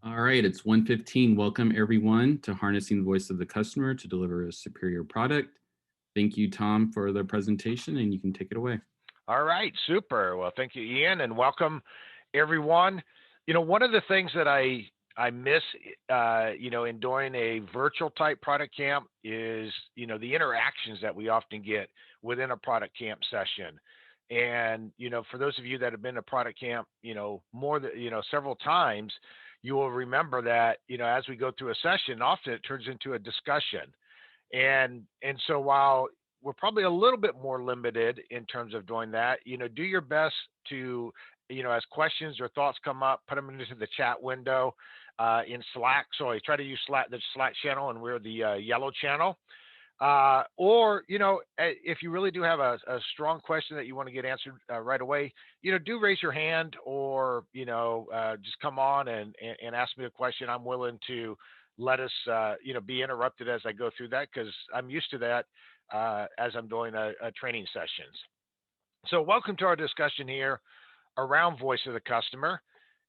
All right, it's 1:15. Welcome everyone to Harnessing the Voice of the Customer to deliver a superior product. Thank you, Tom, for the presentation, and you can take it away. All right, super. Well, thank you, Ian, and welcome everyone. One of the things that I miss, in doing a virtual type product camp is, the interactions that we often get within a product camp session. And, for those of you that have been to product camp, more than, several times, you will remember that, as we go through a session, often it turns into a discussion. And so while we're probably a little bit more limited in terms of doing that, do your best to, as questions or thoughts come up, put them into the chat window in Slack. So I try to use the Slack channel, and we're the yellow channel. Or, if you really do have a strong question that you want to get answered right away, do raise your hand, or, just come on and ask me a question. I'm willing to let us, be interrupted as I go through that, because I'm used to that as I'm doing a training sessions. So welcome to our discussion here around voice of the customer.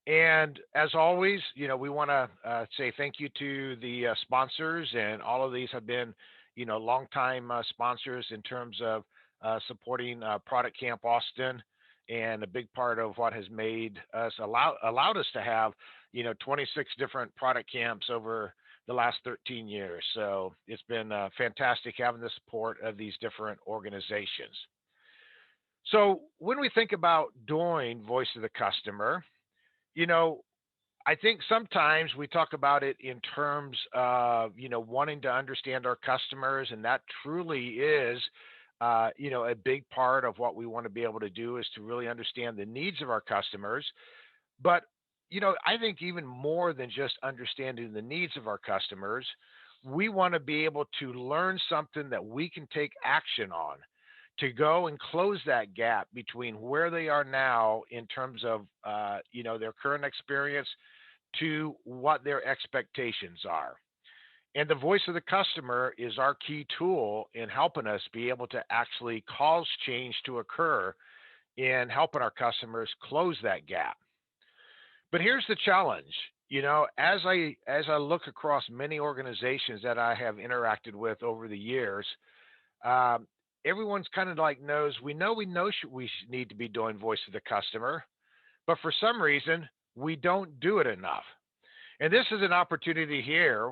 And as always, we want to say thank you to the sponsors, and all of these have been, longtime sponsors in terms of supporting Product Camp Austin, and a big part of what has made us allowed us to have, 26 different product camps over the last 13 years. So it's been fantastic having the support of these different organizations. So when we think about doing voice of the customer, I think sometimes we talk about it in terms of, wanting to understand our customers, and that truly is, a big part of what we want to be able to do, is to really understand the needs of our customers. But, I think even more than just understanding the needs of our customers, we want to be able to learn something that we can take action on to go and close that gap between where they are now in terms of, their current experience to what their expectations are. And the voice of the customer is our key tool in helping us be able to actually cause change to occur in helping our customers close that gap. But here's the challenge. As I look across many organizations that I have interacted with over the years, everyone's kind of like we need to be doing voice of the customer, but for some reason we don't do it enough. And this is an opportunity here,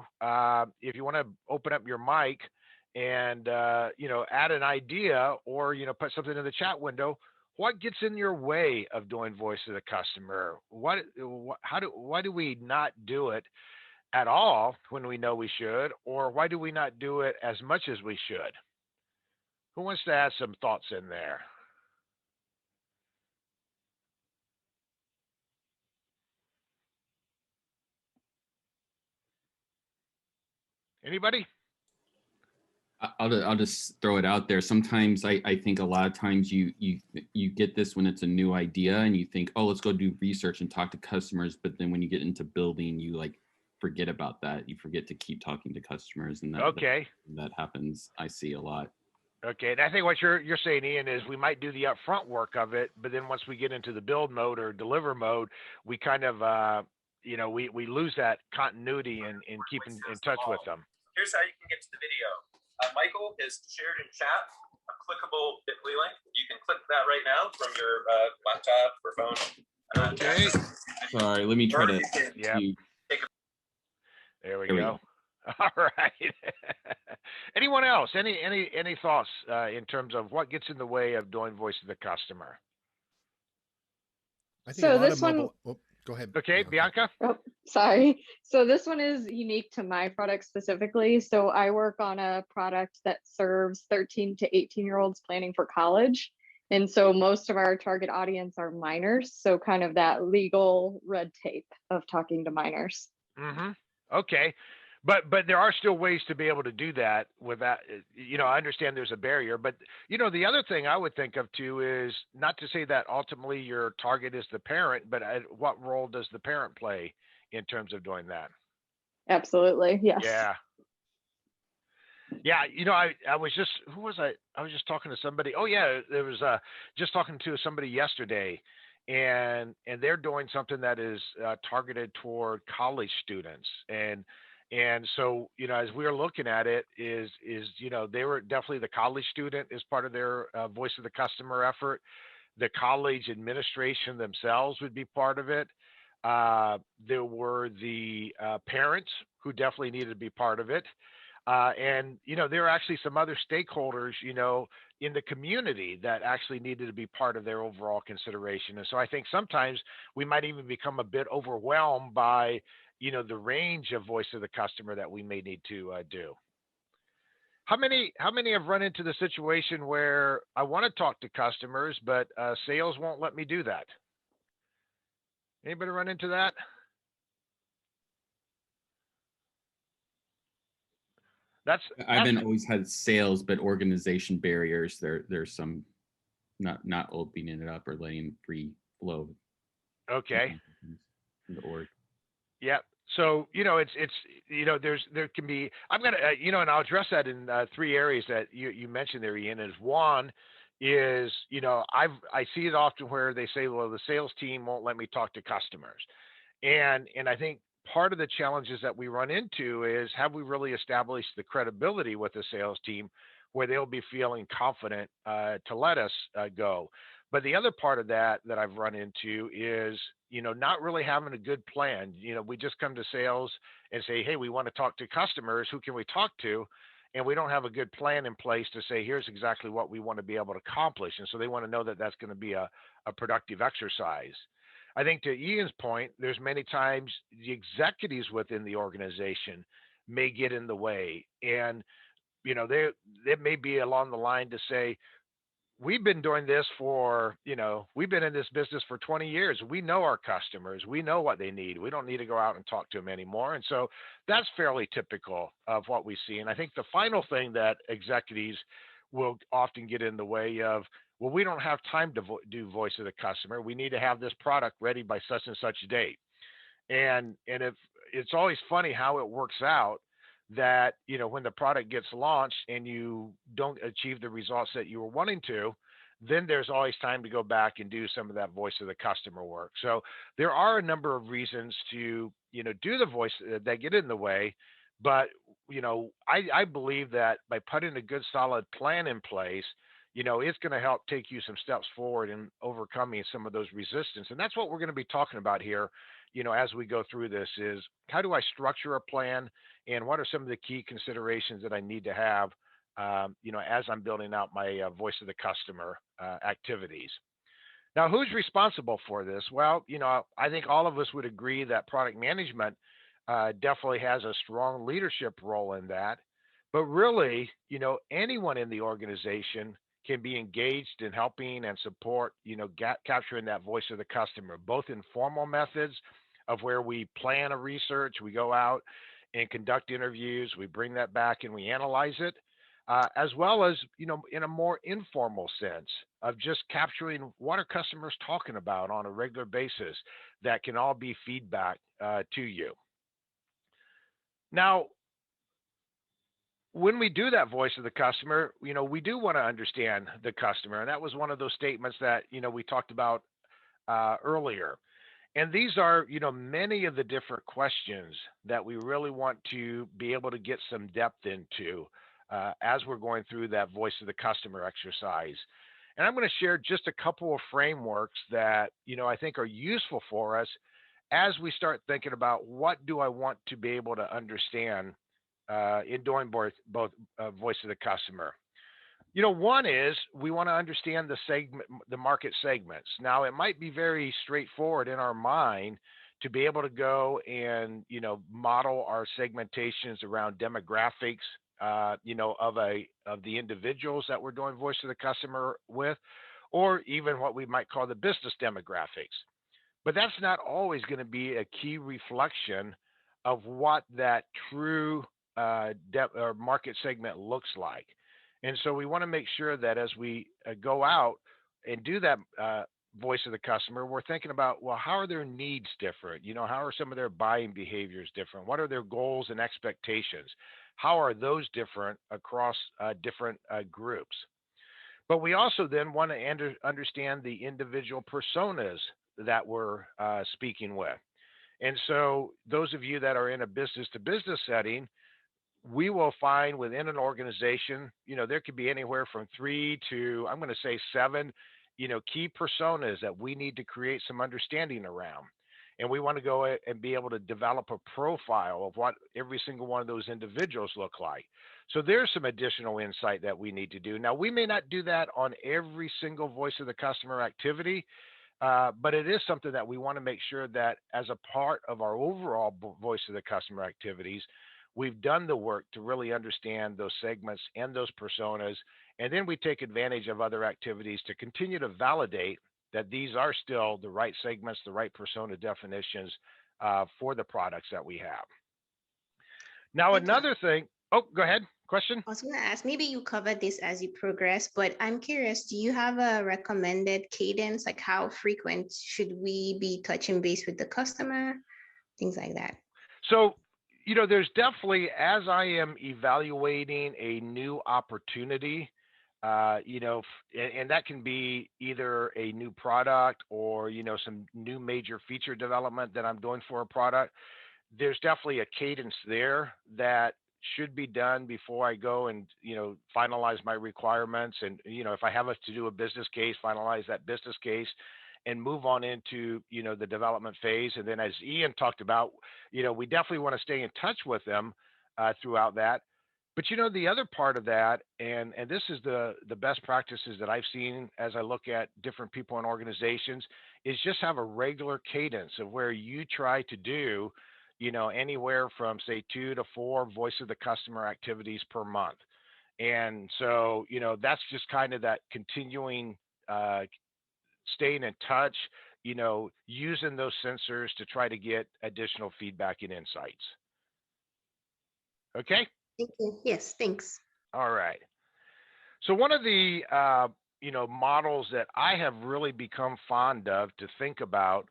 if you want to open up your mic and add an idea, or put something in the chat window. What gets in your way of doing voice of the customer? Why do we not do it at all when we know we should, or why do we not do it as much as we should? Who wants to add some thoughts in there? Anybody? I'll just throw it out there. Sometimes I think a lot of times you get this when it's a new idea, and you think, oh, let's go do research and talk to customers. But then when you get into building, you forget about that. You forget to keep talking to customers, and that happens. I see a lot. Okay, and I think what you're saying, Ian, is we might do the upfront work of it, but then once we get into the build mode or deliver mode, we kind of we lose that continuity and keeping in touch with them. Here's how you can get to the video. Michael has shared in chat a clickable bit.ly link. You can click that right now from your laptop or phone. Okay. Sorry, let me try to. Yeah. There we go. All right. Anyone else? Any thoughts in terms of what gets in the way of doing voice of the customer? I think so. This one. Oh, go ahead. Okay, Bianca. Oh, sorry. So this one is unique to my product specifically. So I work on a product that serves 13 to 18-year-olds planning for college. And so most of our target audience are minors. So kind of that legal red tape of talking to minors. Mm-hmm. Okay. But there are still ways to be able to do that without, I understand there's a barrier, but, the other thing I would think of too is not to say that ultimately your target is the parent, but what role does the parent play in terms of doing that? Absolutely. Yes. Yeah. Yeah. I was just, who was I? I was just talking to somebody. Oh yeah. There was just talking to somebody yesterday, and they're doing something that is targeted toward college students. And so, as we're looking at it, they were definitely, the college student is part of their voice of the customer effort. The college administration themselves would be part of it. There were the parents who definitely needed to be part of it. And there are actually some other stakeholders, in the community that actually needed to be part of their overall consideration. And so I think sometimes we might even become a bit overwhelmed by, the range of voice of the customer that we may need to do. How many have run into the situation where I want to talk to customers, but sales won't let me do that? Anybody run into that? I haven't always had sales, but organization barriers. There's some not opening it up or letting free flow. Okay. In the org. Yeah. So there can be, I'm gonna and I'll address that in 3 areas that you mentioned there, Ian. Is one is I see it often where they say, well, the sales team won't let me talk to customers, and I think part of the challenges that we run into is, have we really established the credibility with the sales team where they'll be feeling confident to let us go? But the other part of that I've run into is, not really having a good plan. We just come to sales and say, hey, we want to talk to customers. Who can we talk to? And we don't have a good plan in place to say, here's exactly what we want to be able to accomplish. And so they want to know that that's going to be a productive exercise. I think to Ian's point, there's many times the executives within the organization may get in the way. And, they may be along the line to say, we've been doing this for, we've been in this business for 20 years. We know our customers. We know what they need. We don't need to go out and talk to them anymore. And so that's fairly typical of what we see. And I think the final thing that executives will often get in the way of, well, we don't have time to do voice of the customer. We need to have this product ready by such and such date. And if it's always funny how it works out, that when the product gets launched and you don't achieve the results that you were wanting to, then there's always time to go back and do some of that voice of the customer work. So there are a number of reasons to do the voice that get in the way, but I believe that by putting a good solid plan in place, it's going to help take you some steps forward in overcoming some of those resistance. And that's what we're going to be talking about here, as we go through this, is how do I structure a plan, and what are some of the key considerations that I need to have, as I'm building out my voice of the customer activities. Now, who's responsible for this? Well, I think all of us would agree that product management definitely has a strong leadership role in that. But really, anyone in the organization can be engaged in helping and support, capturing that voice of the customer, both in formal methods of where we plan a research, we go out and conduct interviews, we bring that back and we analyze it, as well as, in a more informal sense of just capturing what are customers talking about on a regular basis that can all be feedback to you. Now, when we do that voice of the customer, we do want to understand the customer. And that was one of those statements that, we talked about earlier. And these are, many of the different questions that we really want to be able to get some depth into as we're going through that voice of the customer exercise. And I'm going to share just a couple of frameworks that, I think are useful for us as we start thinking about what do I want to be able to understand in doing both voice of the customer. One is we want to understand the market segments. Now, it might be very straightforward in our mind to be able to go and model our segmentations around demographics, of the individuals that we're doing voice of the customer with, or even what we might call the business demographics. But that's not always going to be a key reflection of what that true or market segment looks like. And so we want to make sure that as we go out and do that voice of the customer, we're thinking about, well, how are their needs different? How are some of their buying behaviors different? What are their goals and expectations? How are those different across different groups? But we also then want to understand the individual personas that we're speaking with. And so those of you that are in a business to business setting, we will find within an organization, there could be anywhere from 3 to, I'm going to say 7, key personas that we need to create some understanding around. And we want to go and be able to develop a profile of what every single one of those individuals look like. So there's some additional insight that we need to do. Now, we may not do that on every single voice of the customer activity, but it is something that we want to make sure that as a part of our overall voice of the customer activities, we've done the work to really understand those segments and those personas, and then we take advantage of other activities to continue to validate that these are still the right segments, the right persona definitions for the products that we have. Now, another thing, oh, go ahead, question? I was going to ask, maybe you covered this as you progress, but I'm curious, do you have a recommended cadence? Like how frequent should we be touching base with the customer? Things like that. So, there's definitely, as I am evaluating a new opportunity, and that can be either a new product or, some new major feature development that I'm doing for a product. There's definitely a cadence there that should be done before I go and, finalize my requirements. And, if I have to do a business case, finalize that business case and move on into, the development phase. And then as Ian talked about, we definitely want to stay in touch with them throughout that. But, the other part of that, and this is the best practices that I've seen as I look at different people and organizations, is just have a regular cadence of where you try to do, anywhere from say 2 to 4 voice of the customer activities per month. And so, that's just kind of that continuing staying in touch, using those sensors to try to get additional feedback and insights. Okay? Thank you. Yes, thanks. All right. So one of the, models that I have really become fond of to think about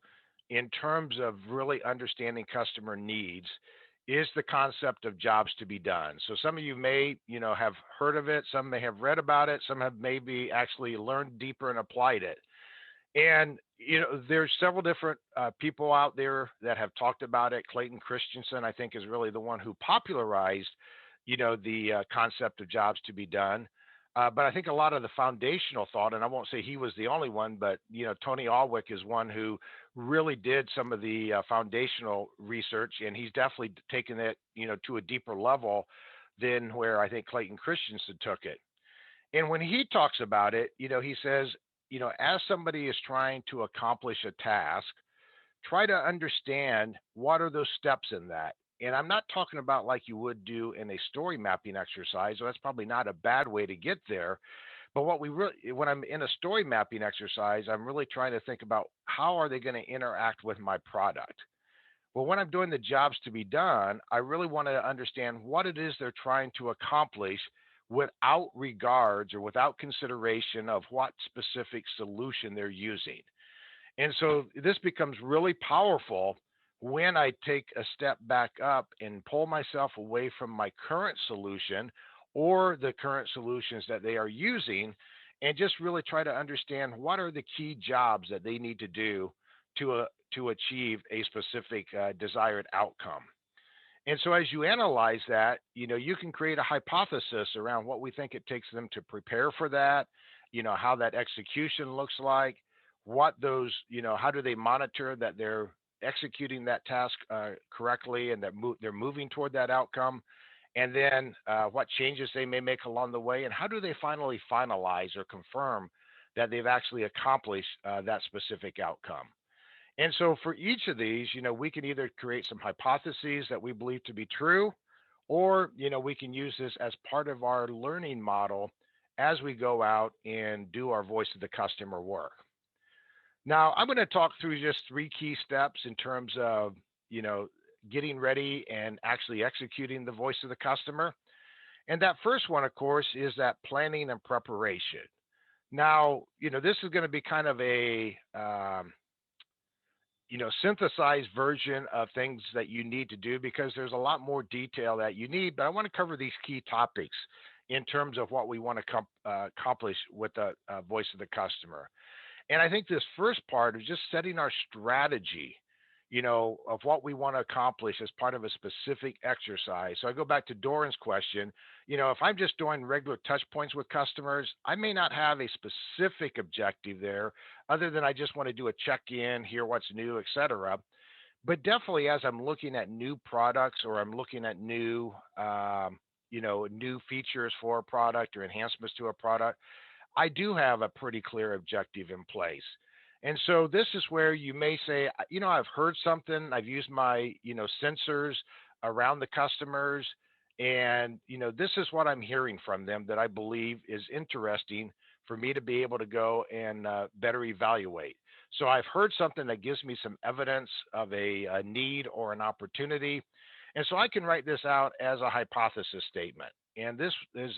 in terms of really understanding customer needs is the concept of jobs to be done. So some of you may, have heard of it. Some may have read about it. Some have maybe actually learned deeper and applied it. And, there's several different people out there that have talked about it. Clayton Christensen, I think, is really the one who popularized, the concept of jobs to be done. But I think a lot of the foundational thought, and I won't say he was the only one, but, Tony Alwick is one who really did some of the foundational research, and he's definitely taken it, to a deeper level than where I think Clayton Christensen took it. And when he talks about it, he says, as somebody is trying to accomplish a task, try to understand what are those steps in that. And I'm not talking about like you would do in a story mapping exercise. So that's probably not a bad way to get there. But when I'm in a story mapping exercise, I'm really trying to think about how are they going to interact with my product. Well, when I'm doing the jobs to be done, I really want to understand what it is they're trying to accomplish without regards or without consideration of what specific solution they're using. And so this becomes really powerful when I take a step back up and pull myself away from my current solution or the current solutions that they are using and just really try to understand what are the key jobs that they need to do to achieve a specific desired outcome. And so as you analyze that, you can create a hypothesis around what we think it takes them to prepare for that, how that execution looks like, what those, how do they monitor that they're executing that task correctly and that they're moving toward that outcome, and then what changes they may make along the way, and how do they finally finalize or confirm that they've actually accomplished that specific outcome. And so for each of these, we can either create some hypotheses that we believe to be true, or, we can use this as part of our learning model as we go out and do our voice of the customer work. Now, I'm going to talk through just 3 key steps in terms of, getting ready and actually executing the voice of the customer. And that first one, of course, is that planning and preparation. Now, this is going to be kind of a, synthesized version of things that you need to do because there's a lot more detail that you need, but I want to cover these key topics in terms of what we want to accomplish with the voice of the customer. And I think this first part is just setting our strategy, of what we want to accomplish as part of a specific exercise. So I go back to Doran's question, if I'm just doing regular touch points with customers, I may not have a specific objective there other than I just want to do a check-in, hear what's new, et cetera. But definitely as I'm looking at new products or I'm looking at new, new features for a product or enhancements to a product, I do have a pretty clear objective in place. And so this is where you may say, I've heard something, I've used my, sensors around the customers, and, this is what I'm hearing from them that I believe is interesting for me to be able to go and better evaluate. So I've heard something that gives me some evidence of a need or an opportunity. And so I can write this out as a hypothesis statement. And this is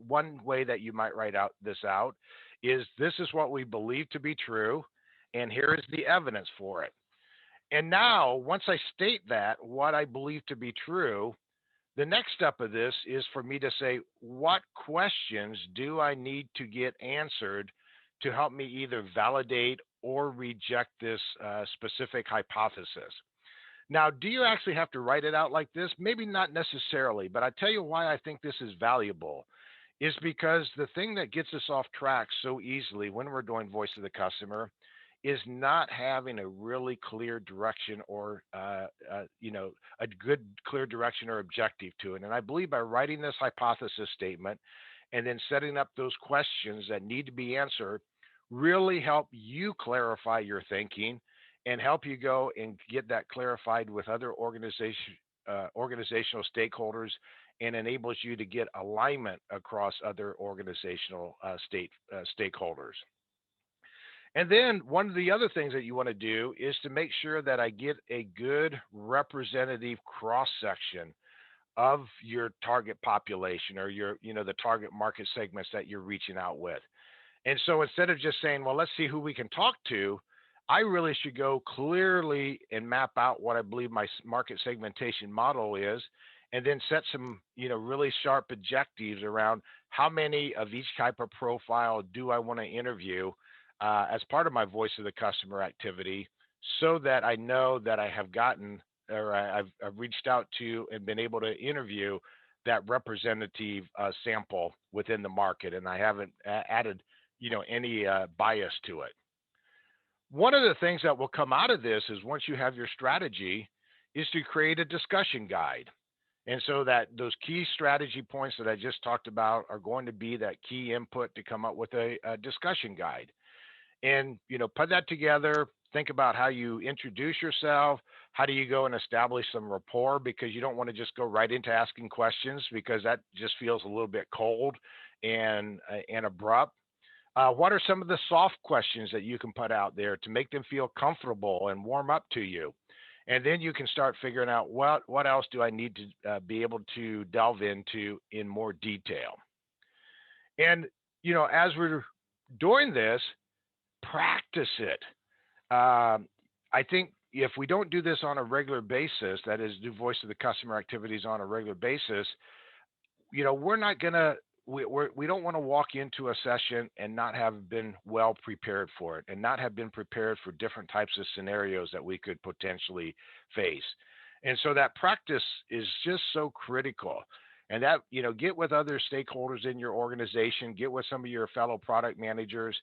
one way that you might write this out is this is what we believe to be true, and here is the evidence for it. And now, once I state that, what I believe to be true, the next step of this is for me to say, what questions do I need to get answered to help me either validate or reject this specific hypothesis? Now, do you actually have to write it out like this? Maybe not necessarily, but I tell you why I think this is valuable is because the thing that gets us off track so easily when we're doing voice of the customer is not having a really clear direction or, a good clear direction or objective to it. And I believe by writing this hypothesis statement and then setting up those questions that need to be answered really help you clarify your thinking and help you go and get that clarified with other organizational stakeholders and enables you to get alignment across other organizational stakeholders. And then one of the other things that you want to do is to make sure that I get a good representative cross-section of your target population or your, the target market segments that you're reaching out with. And so instead of just saying, well, let's see who we can talk to, I really should go clearly and map out what I believe my market segmentation model is, and then set some, really sharp objectives around how many of each type of profile do I want to interview as part of my voice of the customer activity, so that I know that I have gotten or I've reached out to and been able to interview that representative sample within the market, and I haven't added, any bias to it. One of the things that will come out of this is once you have your strategy is to create a discussion guide. And so that those key strategy points that I just talked about are going to be that key input to come up with a discussion guide. And, put that together, think about how you introduce yourself. How do you go and establish some rapport? Because you don't want to just go right into asking questions because that just feels a little bit cold and abrupt. What are some of the soft questions that you can put out there to make them feel comfortable and warm up to you? And then you can start figuring out what else do I need to be able to delve into in more detail. And, as we're doing this, practice it. I think if we don't do this on a regular basis, that is, do voice of the customer activities on a regular basis, we're not going to, we don't want to walk into a session and not have been well prepared for it and not have been prepared for different types of scenarios that we could potentially face. And so that practice is just so critical. And that, get with other stakeholders in your organization, get with some of your fellow product managers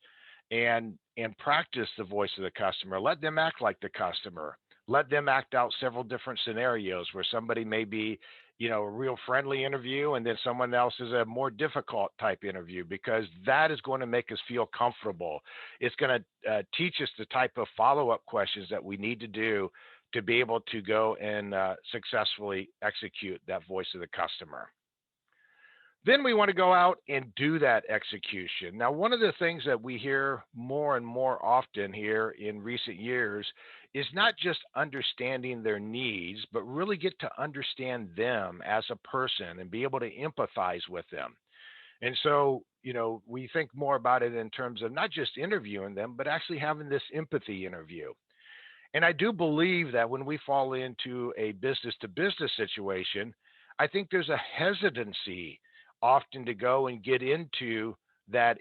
and practice the voice of the customer. Let them act like the customer. Let them act out several different scenarios where somebody may be, a real friendly interview, and then someone else is a more difficult type interview, because that is going to make us feel comfortable. It's going to teach us the type of follow-up questions that we need to do to be able to go and successfully execute that voice of the customer. Then we want to go out and do that execution. Now, one of the things that we hear more and more often here in recent years is not just understanding their needs, but really get to understand them as a person and be able to empathize with them. And so, we think more about it in terms of not just interviewing them, but actually having this empathy interview. And I do believe that when we fall into a business-to-business situation, I think there's a hesitancy often to go and get into that,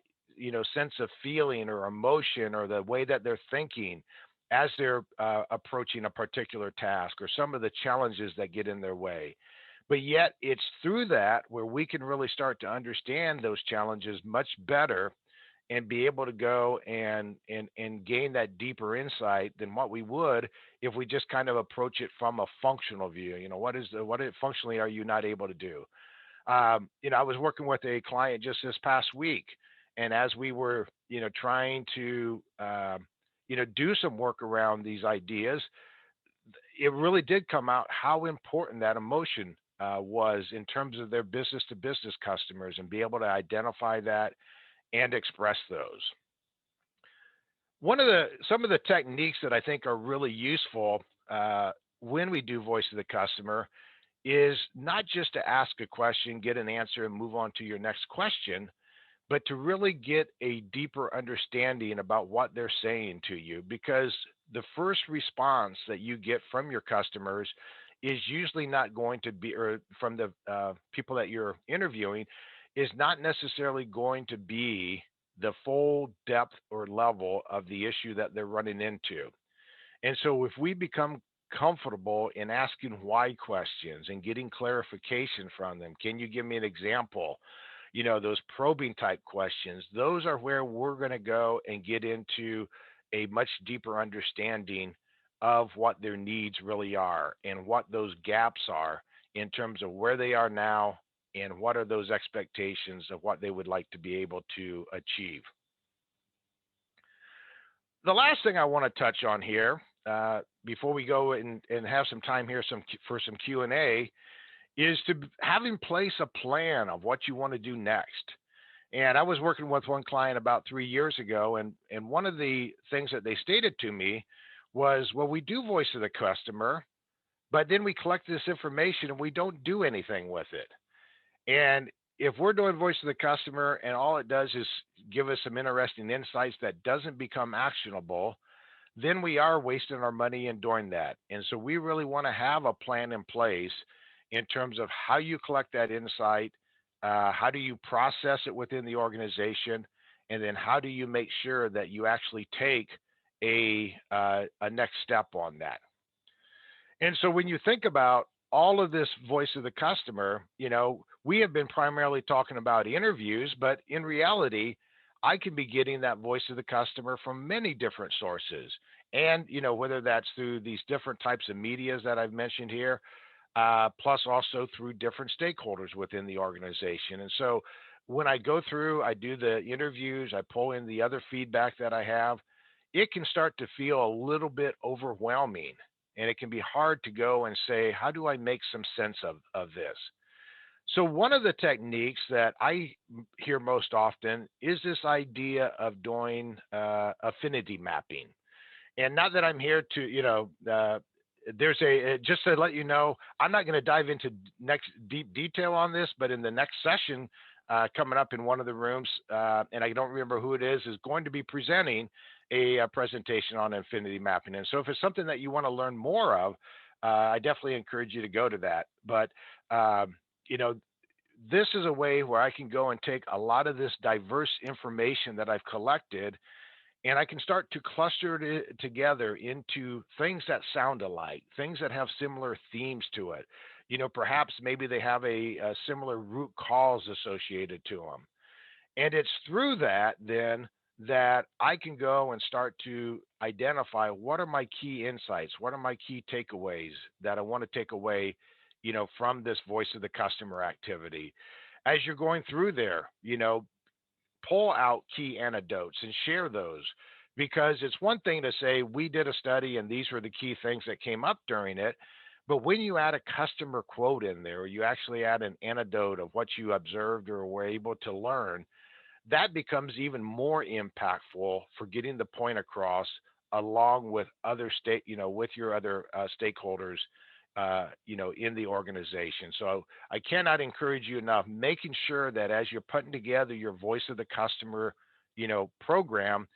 sense of feeling or emotion or the way that they're thinking as they're approaching a particular task or some of the challenges that get in their way. But yet it's through that where we can really start to understand those challenges much better and be able to go and gain that deeper insight than what we would if we just kind of approach it from a functional view. What functionally are you not able to do? I was working with a client just this past week, and as we were, trying to, do some work around these ideas, it really did come out how important that emotion was in terms of their business to business customers and be able to identify that and express those. Some of the techniques that I think are really useful when we do voice of the customer is not just to ask a question, get an answer, and move on to your next question, but to really get a deeper understanding about what they're saying to you, because the first response that you get from your customers is usually not going to be, or from the people that you're interviewing, is not necessarily going to be the full depth or level of the issue that they're running into. And so if we become comfortable in asking why questions and getting clarification from them, can you give me an example? Those probing type questions, those are where we're going to go and get into a much deeper understanding of what their needs really are and what those gaps are in terms of where they are now and what are those expectations of what they would like to be able to achieve. The last thing I want to touch on here before we go and have some time here for some Q&A is to have in place a plan of what you want to do next. And I was working with one client about 3 years ago, and one of the things that they stated to me was, well, we do voice of the customer, but then we collect this information and we don't do anything with it. And if we're doing voice of the customer and all it does is give us some interesting insights that doesn't become actionable, then we are wasting our money in doing that. And so we really want to have a plan in place in terms of how you collect that insight, how do you process it within the organization, and then how do you make sure that you actually take a next step on that. And so when you think about all of this voice of the customer, we have been primarily talking about interviews, but in reality, I can be getting that voice of the customer from many different sources. And, whether that's through these different types of medias that I've mentioned here, plus also through different stakeholders within the organization. And so when I go through, I do the interviews, I pull in the other feedback that I have, it can start to feel a little bit overwhelming. And it can be hard to go and say, how do I make some sense of this? So one of the techniques that I hear most often is this idea of doing affinity mapping. And not that I'm here to, there's just to let you know, I'm not going to dive into next deep detail on this, but in the next session coming up in one of the rooms, and I don't remember who it is going to be presenting a presentation on affinity mapping. And so if it's something that you want to learn more of, I definitely encourage you to go to that. But, this is a way where I can go and take a lot of this diverse information that I've collected, and I can start to cluster it together into things that sound alike, things that have similar themes to it. Perhaps maybe they have a similar root cause associated to them. And it's through that then that I can go and start to identify what are my key insights, what are my key takeaways that I want to take away, from this voice of the customer activity. As you're going through there, pull out key anecdotes and share those, because it's one thing to say we did a study and these were the key things that came up during it. But when you add a customer quote in there, or you actually add an anecdote of what you observed or were able to learn, that becomes even more impactful for getting the point across, along with other with your other stakeholders, in the organization. So I cannot encourage you enough, making sure that as you're putting together your voice of the customer, program,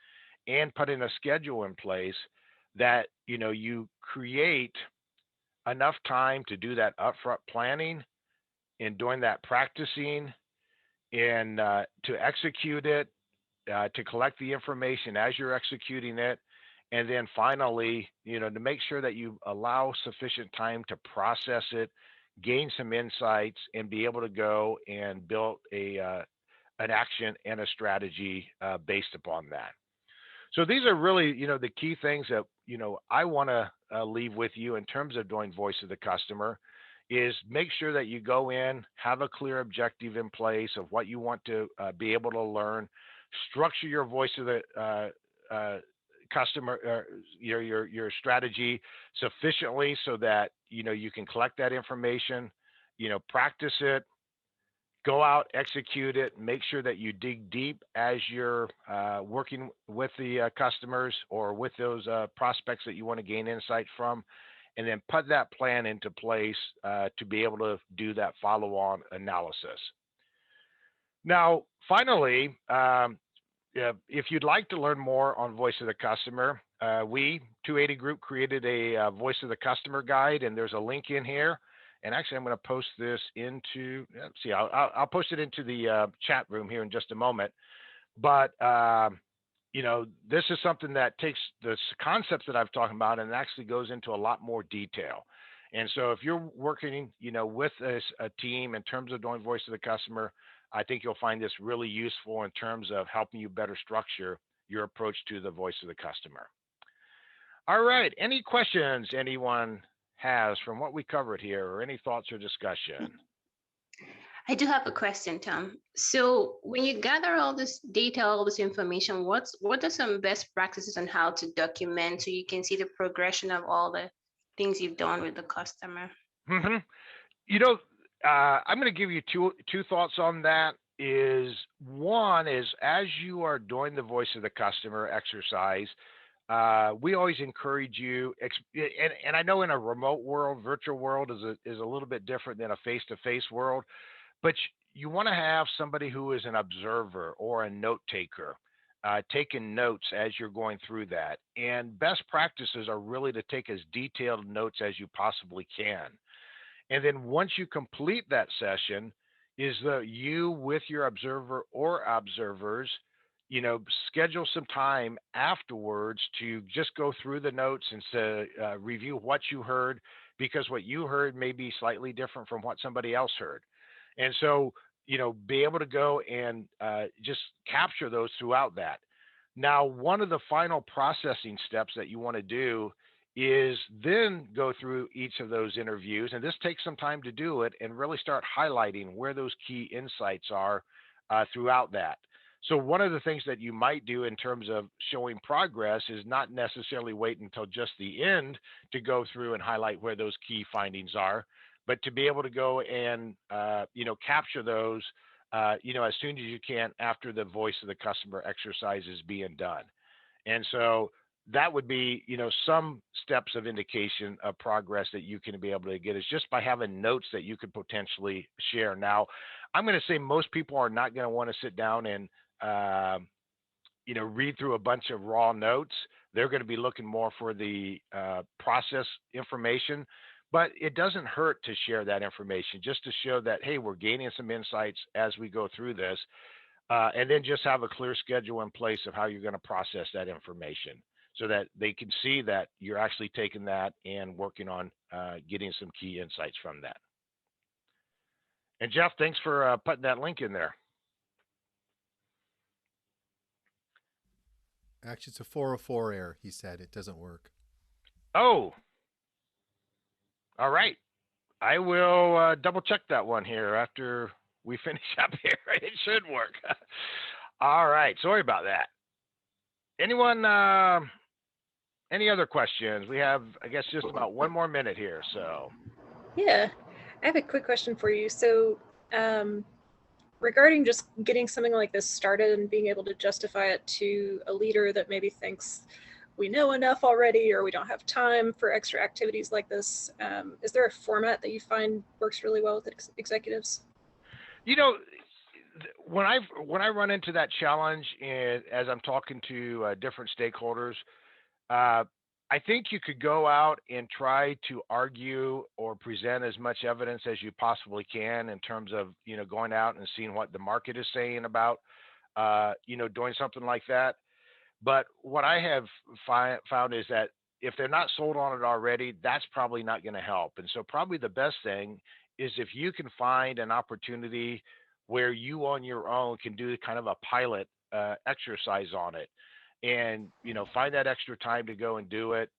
and putting a schedule in place, that, you create enough time to do that upfront planning and doing that practicing, and to execute it, to collect the information as you're executing it, and then finally, to make sure that you allow sufficient time to process it, gain some insights, and be able to go and build an action and a strategy based upon that. So these are really, the key things that, I want to leave with you in terms of doing voice of the customer is make sure that you go in, have a clear objective in place of what you want to be able to learn, structure your voice of the customer, your strategy sufficiently so that, you can collect that information, practice it, go out, execute it, make sure that you dig deep as you're working with the customers or with those prospects that you want to gain insight from, and then put that plan into place to be able to do that follow-on analysis. Now, finally, if you'd like to learn more on Voice of the Customer, we, 280 Group, created a Voice of the Customer guide, and there's a link in here. And actually, I'm going to post this into, let's see, I'll post it into the chat room here in just a moment. But, this is something that takes the concepts that I've talked about and actually goes into a lot more detail. And so if you're working, with a team in terms of doing Voice of the Customer, I think you'll find this really useful in terms of helping you better structure your approach to the voice of the customer. All right. Any questions anyone has from what we covered here, or any thoughts or discussion? I do have a question, Tom. So when you gather all this data, all this information, what are some best practices on how to document so you can see the progression of all the things you've done with the customer? Mm-hmm. I'm going to give you two thoughts on that. Is one is as you are doing the voice of the customer exercise, we always encourage you, and I know in a remote world, virtual world is a little bit different than a face-to-face world, but you want to have somebody who is an observer or a note taker, taking notes as you're going through that. And best practices are really to take as detailed notes as you possibly can. And then once you complete that session, is that you with your observer or observers, schedule some time afterwards to just go through the notes and to review what you heard, because what you heard may be slightly different from what somebody else heard. And so, be able to go and just capture those throughout that. Now, one of the final processing steps that you want to do is then go through each of those interviews, and this takes some time to do it, and really start highlighting where those key insights are throughout that. So one of the things that you might do in terms of showing progress is not necessarily wait until just the end to go through and highlight where those key findings are, but to be able to go and capture those as soon as you can after the voice of the customer exercise is being done. And so that would be, some steps of indication of progress that you can be able to get is just by having notes that you could potentially share. Now, I'm going to say most people are not going to want to sit down and, read through a bunch of raw notes. They're going to be looking more for the process information, but it doesn't hurt to share that information just to show that, hey, we're gaining some insights as we go through this, and then just have a clear schedule in place of how you're going to process that information, so that they can see that you're actually taking that and working on getting some key insights from that. And Jeff, thanks for putting that link in there. Actually, it's a 404 error. He said it doesn't work. Oh, all right. I will double check that one here after we finish up here. It should work. All right. Sorry about that. Anyone? Any other questions? We have, I guess, just about one more minute here. So, yeah, I have a quick question for you. So, regarding just getting something like this started and being able to justify it to a leader that maybe thinks we know enough already, or we don't have time for extra activities like this, is there a format that you find works really well with executives? When I run into that challenge, and as I'm talking to different stakeholders, I think you could go out and try to argue or present as much evidence as you possibly can in terms of, going out and seeing what the market is saying about, doing something like that. But what I have found is that if they're not sold on it already, that's probably not going to help. And so probably the best thing is if you can find an opportunity where you on your own can do kind of a pilot exercise on it, and find that extra time to go and do it,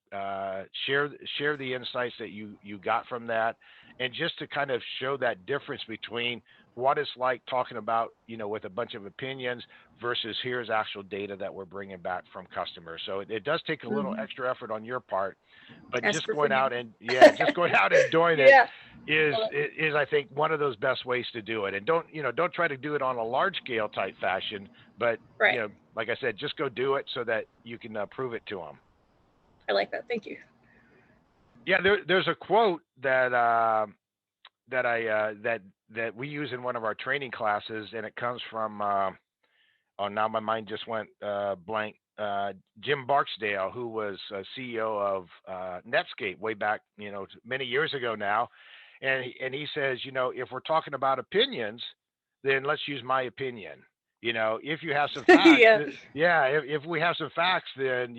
share the insights that you got from that, and just to kind of show that difference between what it's like talking about with a bunch of opinions versus here's actual data that we're bringing back from customers. So it does take a little extra effort on your part, but just going out and doing Yeah. it is I think one of those best ways to do it. And don't try to do it on a large scale type fashion, but Right. like I said, just go do it so that you can prove it to them. I like that. Thank you. Yeah, there's a quote that that we use in one of our training classes, and it comes from now my mind just went blank. Jim Barksdale, who was CEO of Netscape way back, many years ago now, and he says, if we're talking about opinions, then let's use my opinion. If you have some facts, if we have some facts, then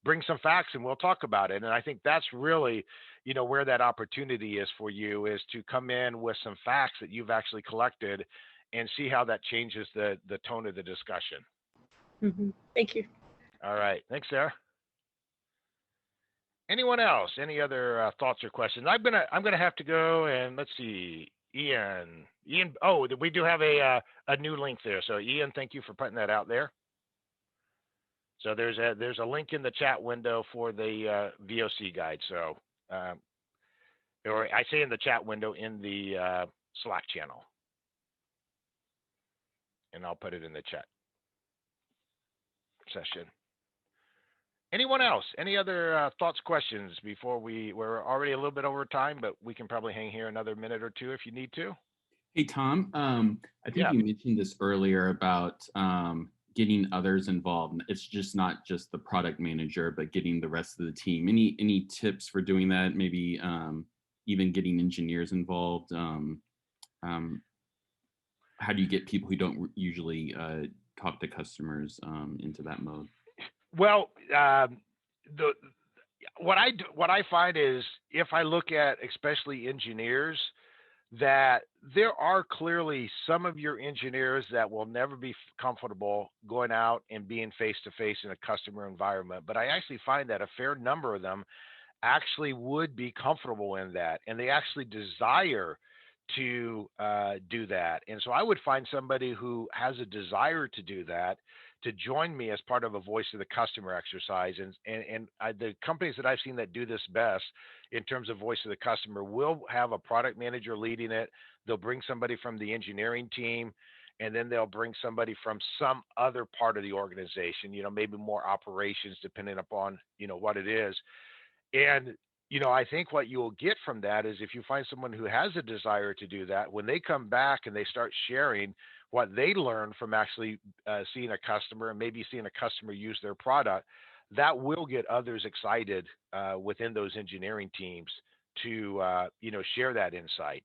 bring some facts and we'll talk about it. And I think that's really where that opportunity is for you, is to come in with some facts that you've actually collected and see how that changes the tone of the discussion. Thank you. All right. Thanks, Sarah. Anyone else? Any other thoughts or questions? I'm gonna have to go and let's see. Ian. Oh, we do have a new link there. So Ian, thank you for putting that out there. So there's a link in the chat window for the VOC guide. So, or I say in the chat window in the Slack channel, and I'll put it in the chat session. Anyone else? Any other thoughts, questions before we're already a little bit over time, but we can probably hang here another minute or two if you need to. Hey, Tom, I think you mentioned this earlier about getting others involved. It's just not just the product manager, but getting the rest of the team. Any tips for doing that? Maybe even getting engineers involved. How do you get people who don't usually talk to customers into that mode? Well, what I find is, if I look at especially engineers, that there are clearly some of your engineers that will never be comfortable going out and being face-to-face in a customer environment. But I actually find that a fair number of them actually would be comfortable in that, and they actually desire to do that. And so I would find somebody who has a desire to do that to join me as part of a voice of the customer exercise. And the companies that I've seen that do this best in terms of voice of the customer will have a product manager leading it. They'll bring somebody from the engineering team, and then they'll bring somebody from some other part of the organization, maybe more operations, depending upon, what it is. And I think what you will get from that is, if you find someone who has a desire to do that, when they come back and they start sharing what they learned from actually seeing a customer and maybe seeing a customer use their product, that will get others excited within those engineering teams to, share that insight.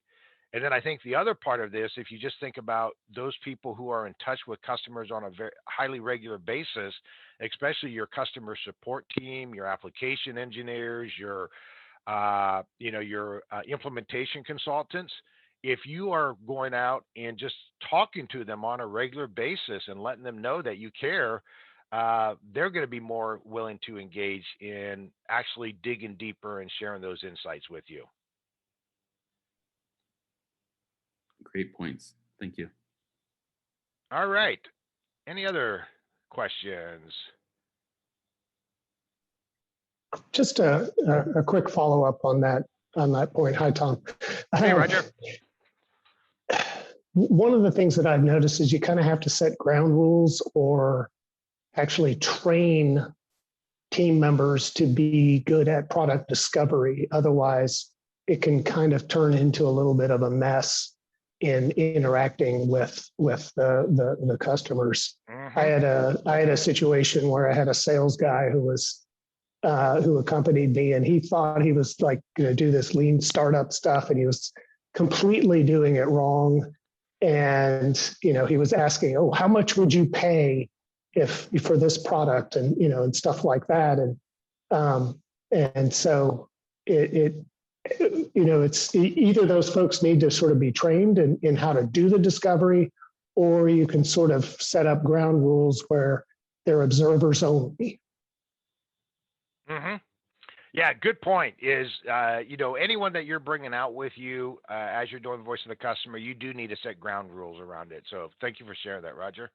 And then I think the other part of this, if you just think about those people who are in touch with customers on a very highly regular basis, especially your customer support team, your application engineers, your implementation consultants, if you are going out and just talking to them on a regular basis and letting them know that you care, they're going to be more willing to engage in actually digging deeper and sharing those insights with you. Great points. Thank you. All right. Any other questions? Just a quick follow-up on that point. Hi, Tom. Hey, Roger. One of the things that I've noticed is you kind of have to set ground rules or actually train team members to be good at product discovery. Otherwise, it can kind of turn into a little bit of a mess in interacting with the customers. I had a situation where I had a sales guy who was who accompanied me, and he thought he was like going to do this lean startup stuff, and he was completely doing it wrong. And he was asking, "Oh, how much would you pay if for this product?" And and stuff like that. And so it it's either those folks need to sort of be trained in how to do the discovery, or you can sort of set up ground rules where they're observers only. Mm-hmm. Yeah, good point. Is anyone that you're bringing out with you as you're doing the voice of the customer, you do need to set ground rules around it. So thank you for sharing that, Roger.